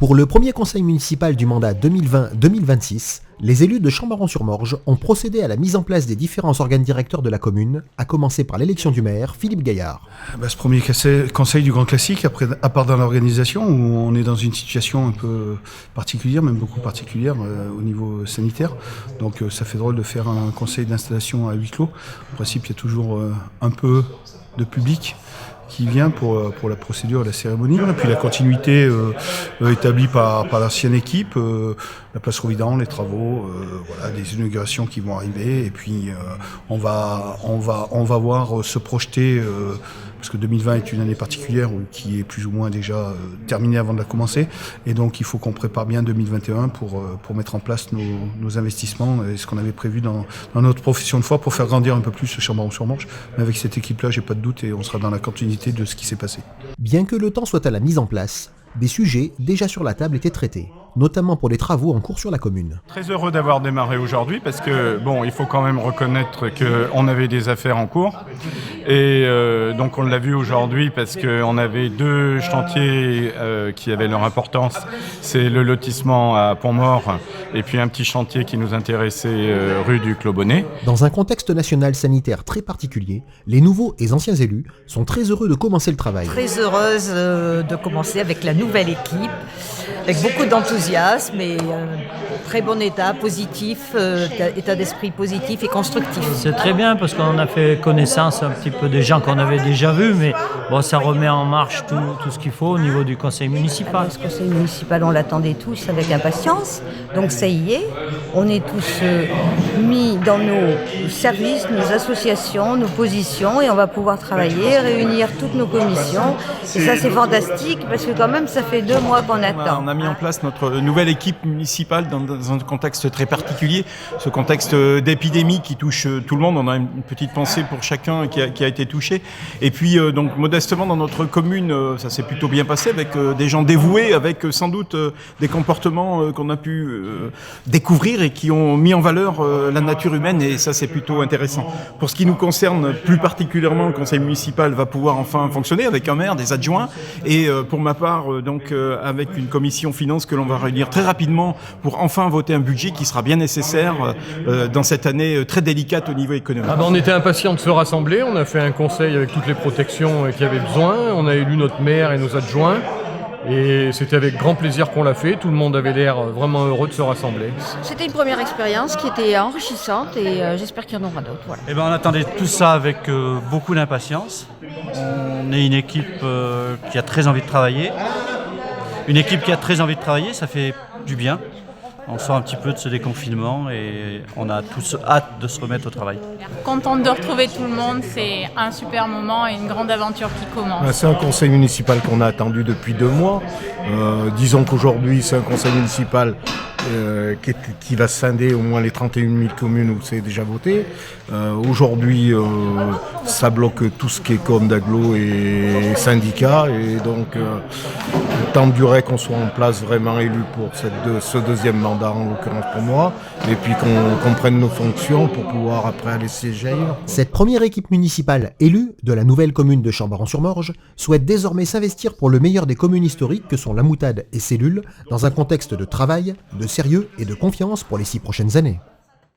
Pour le premier conseil municipal du mandat 2020-2026, les élus de Chambaran-sur-Morge ont procédé à la mise en place des différents organes directeurs de la commune, à commencer par l'élection du maire, Philippe Gaillard. Ce premier conseil du Grand Classique, après, à part dans l'organisation, où on est dans une situation un peu particulière, même beaucoup particulière au niveau sanitaire. Donc ça fait drôle de faire un conseil d'installation à huis clos. En principe, il y a toujours un peu de public qui vient pour la procédure et la cérémonie. Et puis la continuité établie par l'ancienne équipe, la place Rovidan, les travaux, voilà, des inaugurations qui vont arriver. Et puis on va voir se projeter, parce que 2020 est une année particulière qui est plus ou moins déjà terminée avant de la commencer. Et donc il faut qu'on prépare bien 2021 pour mettre en place nos investissements et ce qu'on avait prévu dans notre profession de foi pour faire grandir un peu plus ce Chambaran-sur-Morge. Mais avec cette équipe-là, j'ai pas de doute et on sera dans la continuité de ce qui s'est passé. Bien que le temps soit à la mise en place, des sujets déjà sur la table étaient traités, notamment pour les travaux en cours sur la commune. Très heureux d'avoir démarré aujourd'hui parce que, il faut quand même reconnaître qu'on avait des affaires en cours. Et donc on l'a vu aujourd'hui parce qu'on avait deux chantiers qui avaient leur importance. C'est le lotissement à Pont-Mort et puis un petit chantier qui nous intéressait rue du Clos Bonnet. Dans un contexte national sanitaire très particulier, les nouveaux et anciens élus sont très heureux de commencer le travail. Très heureuse de commencer avec la nouvelle équipe, avec beaucoup d'enthousiasme et très bon état, positif, état d'esprit positif et constructif. C'est très bien parce qu'on a fait connaissance un petit peu des gens qu'on avait déjà vus, mais ça remet en marche tout ce qu'il faut au niveau du conseil municipal. Ce conseil municipal, on l'attendait tous avec impatience, donc ça y est, on est tous mis dans nos services, nos associations, nos positions et on va pouvoir travailler, réunir toutes nos commissions. Et ça c'est fantastique parce que quand même ça fait 2 mois qu'on attend. On a mis en place notre nouvelle équipe municipale dans un contexte très particulier, ce contexte d'épidémie qui touche tout le monde. On a une petite pensée pour chacun qui a été touché. Et puis donc modestement dans notre commune, ça s'est plutôt bien passé avec des gens dévoués, avec sans doute des comportements qu'on a pu découvrir et qui ont mis en valeur la nature humaine et ça c'est plutôt intéressant. Pour ce qui nous concerne plus particulièrement, le conseil municipal va pouvoir enfin fonctionner avec un maire, des adjoints et pour ma part avec une commission finance que l'on va réunir très rapidement pour enfin voter un budget qui sera bien nécessaire dans cette année très délicate au niveau économique. On était impatients de se rassembler, on a fait un conseil avec toutes les protections qu'il y avait besoin, on a élu notre maire et nos adjoints et c'était avec grand plaisir qu'on l'a fait, tout le monde avait l'air vraiment heureux de se rassembler. C'était une première expérience qui était enrichissante et j'espère qu'il y en aura d'autres. Voilà. On attendait tout ça avec beaucoup d'impatience. On est une équipe qui a très envie de travailler. Une équipe qui a très envie de travailler, ça fait du bien. On sort un petit peu de ce déconfinement et on a tous hâte de se remettre au travail. Contente de retrouver tout le monde, c'est un super moment et une grande aventure qui commence. C'est un conseil municipal qu'on a attendu depuis 2 mois. Disons qu'aujourd'hui c'est un conseil municipal qui va scinder au moins les 31 000 communes où c'est déjà voté. Aujourd'hui, ça bloque tout ce qui est com d'agglo et syndicats. Et donc, le temps durait qu'on soit en place vraiment élu pour ce deuxième mandat, en l'occurrence pour moi, et puis qu'on prenne nos fonctions pour pouvoir après aller siéger ailleurs. Cette première équipe municipale élue de la nouvelle commune de Chambaran-sur-Morge souhaite désormais s'investir pour le meilleur des communes historiques que sont La Moutade et Cellule, dans un contexte de travail, de sérieux et de confiance pour les 6 prochaines années.